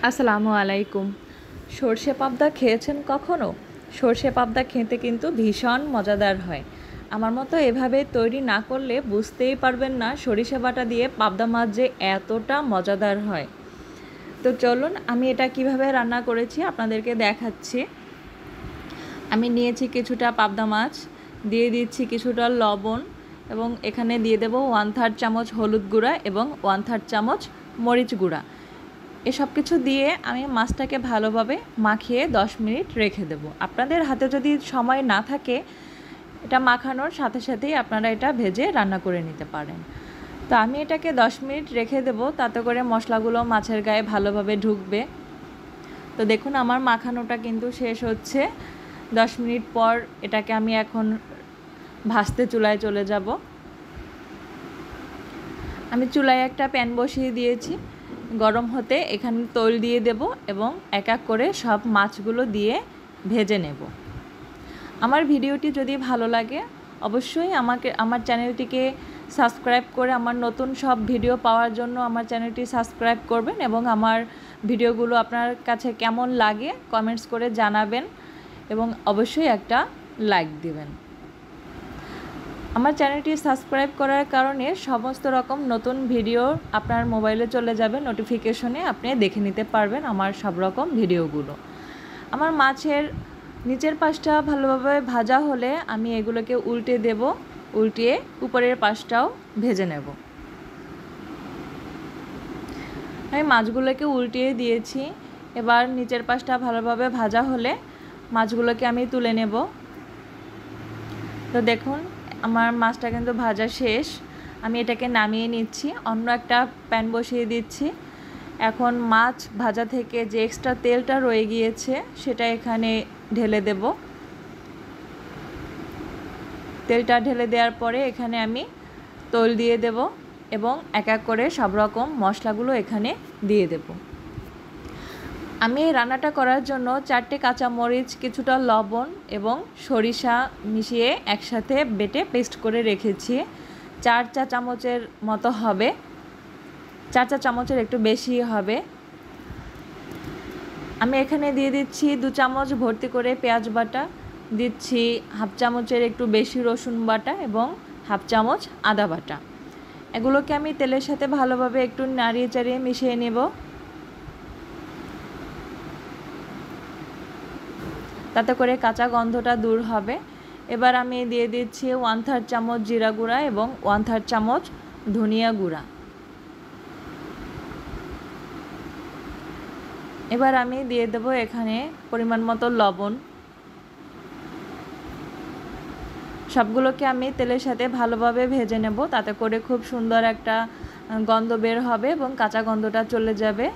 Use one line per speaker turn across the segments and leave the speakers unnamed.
আসসালামু আলাইকুম। সর্ষে পাবদা খেয়েছেন কখনো? সর্ষে পাবদা খেতে কিন্তু ভীষণ মজাদার হয়। আমার মতো এভাবে তৈরি না করলে বুঝতেই পারবেন না সরিষা বাটা দিয়ে পাবদা মাছ যে এতটা মজাদার হয়। তো চলুন আমি এটা কিভাবে রান্না করেছি আপনাদেরকে দেখাচ্ছি। আমি নিয়েছি কিছুটা পাবদা মাছ, দিয়ে দিচ্ছি কিছুটা লবণ এবং এখানে দিয়ে দেব 1/3 চামচ হলুদ গুঁড়া এবং 1/3 চামচ মরিচ গুঁড়া। এসব কিছু দিয়ে আমি মাছটাকে ভালোভাবে মাখিয়ে 10 মিনিট রেখে দেব। আপনাদের হাতে যদি সময় না থাকে এটা মাখানোর সাথে সাথেই আপনারা এটা ভেজে রান্না করে নিতে পারেন। তো আমি এটাকে 10 মিনিট রেখে দেব, তাতে করে মশলাগুলো মাছের গায়ে ভালোভাবে ঢুকবে। তো দেখুন আমার মাখানোটা কিন্তু শেষ হচ্ছে। 10 মিনিট পর এটাকে আমি এখন ভাজতে চুলায় চলে যাব। আমি চুলায় একটা প্যান বসিয়ে দিয়েছি, গরম হতে এখানে তৈল দিয়ে দেব এবং এক এক করে সব মাছগুলো দিয়ে ভেজে নেব। আমার ভিডিওটি যদি ভালো লাগে অবশ্যই আমার চ্যানেলটিকে সাবস্ক্রাইব করে আমার নতুন সব ভিডিও পাওয়ার জন্য আমার চ্যানেলটি সাবস্ক্রাইব করবেন এবং আমার ভিডিওগুলো আপনার কাছে কেমন লাগে কমেন্টস করে জানাবেন এবং অবশ্যই একটা লাইক দিবেন। আমার চ্যানেলটি সাবস্ক্রাইব করার কারণে সমস্ত রকম নতুন ভিডিও আপনার মোবাইলে চলে যাবে, নোটিফিকেশনে আপনি দেখে নিতে পারবেন আমার সব রকম ভিডিওগুলো। আমার মাছের নিচের পাশটা ভালোভাবে ভাজা হলে আমি এগুলোকে উল্টে দেব, উল্টিয়ে উপরের পাশটাও ভেজে নেব। আমি মাছগুলোকে উল্টিয়ে দিয়েছি। এবার নিচের পাশটা ভালোভাবে ভাজা হলে মাছগুলোকে আমি তুলে নেব। তো দেখুন আমার মাছটা কিন্তু ভাজা শেষ। আমি এটাকে নামিয়ে নিচ্ছি, অন্য একটা প্যান বসিয়ে দিচ্ছি। এখন মাছ ভাজা থেকে যে এক্সট্রা তেলটা রয়ে গিয়েছে সেটা এখানে ঢেলে দেব। তেলটা ঢেলে দেওয়ার পরে এখানে আমি তৈল দিয়ে দেব এবং এক এক করে সব রকম মশলাগুলো এখানে দিয়ে দেব। আমি এই রান্নাটা করার জন্য 4টে কাঁচামরিচ, কিছুটা লবণ এবং সরিষা মিশিয়ে একসাথে বেটে পেস্ট করে রেখেছি। 4 চা চামচের মতো হবে, 4 চা চামচের একটু বেশি হবে। আমি এখানে দিয়ে দিচ্ছি 2 চামচ ভর্তি করে পেঁয়াজ বাটা, দিচ্ছি হাফ চামচের একটু বেশি রসুন বাটা এবং হাফ চামচ আদা বাটা। এগুলোকে আমি তেলের সাথে ভালোভাবে একটু নাড়িয়ে চাড়িয়ে মিশিয়ে নেব। তাতে করে কাঁচা গন্ধটা দূর হবে। এবার আমি দিয়ে দিচ্ছি 1/3 চামচ জিরা গুঁড়া এবং 1/3 চামচ ধনিয়া গুঁড়া। এবার আমি দিয়ে দেব এখানে পরিমাণ মতো লবণ। সবগুলোকে আমি তেলের সাথে ভালোভাবে ভেজে নেব, তাতে করে খুব সুন্দর একটা গন্ধ বের হবে এবং কাঁচা গন্ধটা চলে যাবে।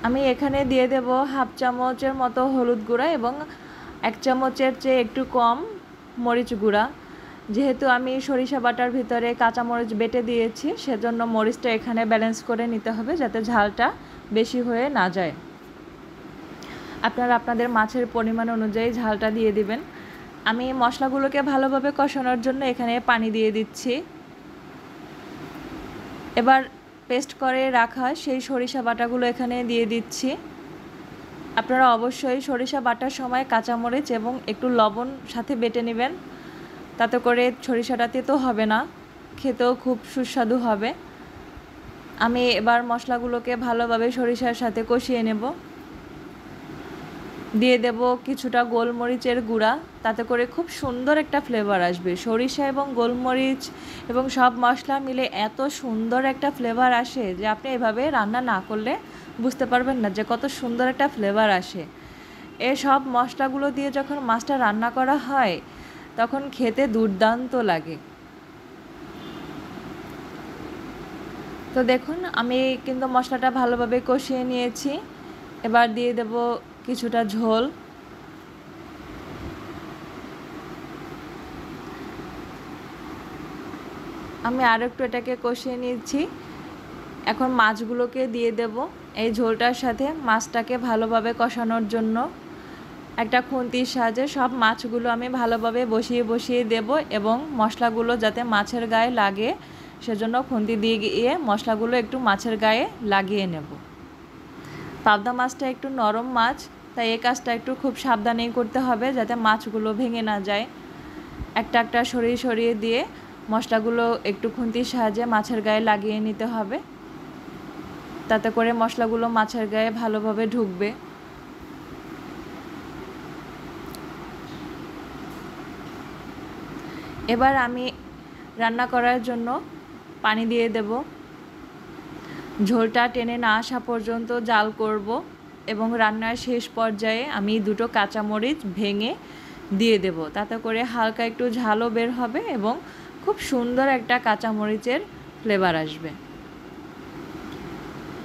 আমি এখানে দিয়ে দেব হাফ চামচের মতো হলুদ গুঁড়া এবং 1 চামচের চেয়ে একটু কম মরিচ গুঁড়া। যেহেতু আমি সরিষা বাটার ভিতরে কাঁচা মরিচ বেটে দিয়েছি সেজন্য মরিচটা এখানে ব্যালেন্স করে নিতে হবে যাতে ঝালটা বেশি হয়ে না যায়। আপনারা আপনাদের মাছের পরিমাণ অনুযায়ী ঝালটা দিয়ে দিবেন। আমি মশলাগুলোকে ভালোভাবে কষানোর জন্য এখানে পানি দিয়ে দিচ্ছি। এবার পেস্ট করে রাখা সেই সরিষা বাটাগুলো এখানে দিয়ে দিচ্ছি। আপনারা অবশ্যই সরিষা বাটার সময় কাঁচামরিচ এবং একটু লবণ সাথে বেটে নেবেন, তাতে করে সরিষাটা তেতো হবে না, খেতেও খুব সুস্বাদু হবে। আমি এবার মশলাগুলোকে ভালোভাবে সরিষার সাথে কষিয়ে নেব। দিয়ে দেব কিছুটা গোলমরিচের গুঁড়া, তাতে করে খুব সুন্দর একটা ফ্লেভার আসবে। সরিষা এবং গোলমরিচ এবং সব মশলা মিলে এত সুন্দর একটা ফ্লেভার আসে যে আপনি এভাবে রান্না না করলে বুঝতে পারবেন না যে কত সুন্দর একটা ফ্লেভার আসে। এই সব মশলাগুলো দিয়ে যখন মাছটা রান্না করা হয় তখন খেতে দুর্দান্ত লাগে। তো দেখুন আমি কিন্তু মশলাটা ভালোভাবে কষিয়ে নিয়েছি। এবার দিয়ে দেব কিছুটা ঝোল। আমি আরও একটু এটাকে কষিয়ে নিচ্ছি। এখন মাছগুলোকে দিয়ে দেব এই ঝোলটার সাথে। মাছটাকে ভালোভাবে কষানোর জন্য একটা খুন্তির সাহায্যে সব মাছগুলো আমি ভালোভাবে বসিয়ে দেব এবং মশলাগুলো যাতে মাছের গায়ে লাগে সেজন্য খুন্তি দিয়ে গিয়ে মশলাগুলো একটু মাছের গায়ে লাগিয়ে নেব। পাবদা মাছটা একটু নরম মাছ, তাই এই কাজটা একটু খুব সাবধানেই করতে হবে যাতে মাছগুলো ভেঙে না যায়। একটা একটা সরিয়ে সরিয়ে দিয়ে মশলাগুলো একটু খুন্তির সাহায্যে মাছের গায়ে লাগিয়ে নিতে হবে, তাতে করে মশলাগুলো মাছের গায়ে ভালোভাবে ঢুকবে। এবার আমি রান্না করার জন্য পানি দিয়ে দেব। ঝোলটা টেনে না আসা পর্যন্ত জাল করব এবং রান্নার শেষ পর্যায়ে আমি 2টো কাঁচামরিচ ভেঙে দিয়ে দেব, তাতে করে হালকা একটু ঝালও বের হবে এবং খুব সুন্দর একটা কাঁচামরিচের ফ্লেভার আসবে।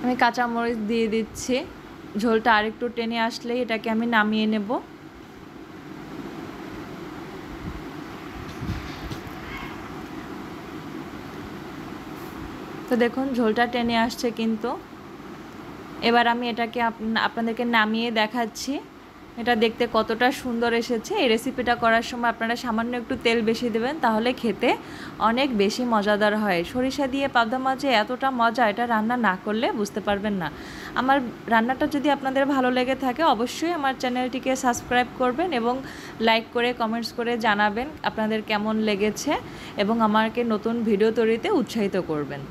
আমি কাঁচামরিচ দিয়ে দিচ্ছি। ঝোলটা আরেকটু টেনে আসলেই এটাকে আমি নামিয়ে নেব। তো দেখুন ঝোলটা টেনে আসছে কিন্তু। এবার আমি এটাকে আপনাদেরকে নামিয়ে দেখাচ্ছি এটা দেখতে কতটা সুন্দর এসেছে। এই রেসিপিটা করার সময় আপনারা সামান্য একটু তেল বেশি দেবেন, তাহলে খেতে অনেক বেশি মজাদার হয়। সরিষা দিয়ে পাবদা মাছে এতটা মজা, এটা রান্না না করলে বুঝতে পারবেন না। আমার রান্নাটা যদি আপনাদের ভালো লেগে থাকে অবশ্যই আমার চ্যানেলটিকে সাবস্ক্রাইব করবেন এবং লাইক করে কমেন্টস করে জানাবেন আপনাদের কেমন লেগেছে এবং আমাকে নতুন ভিডিও তৈরিতে উৎসাহিত করবেন।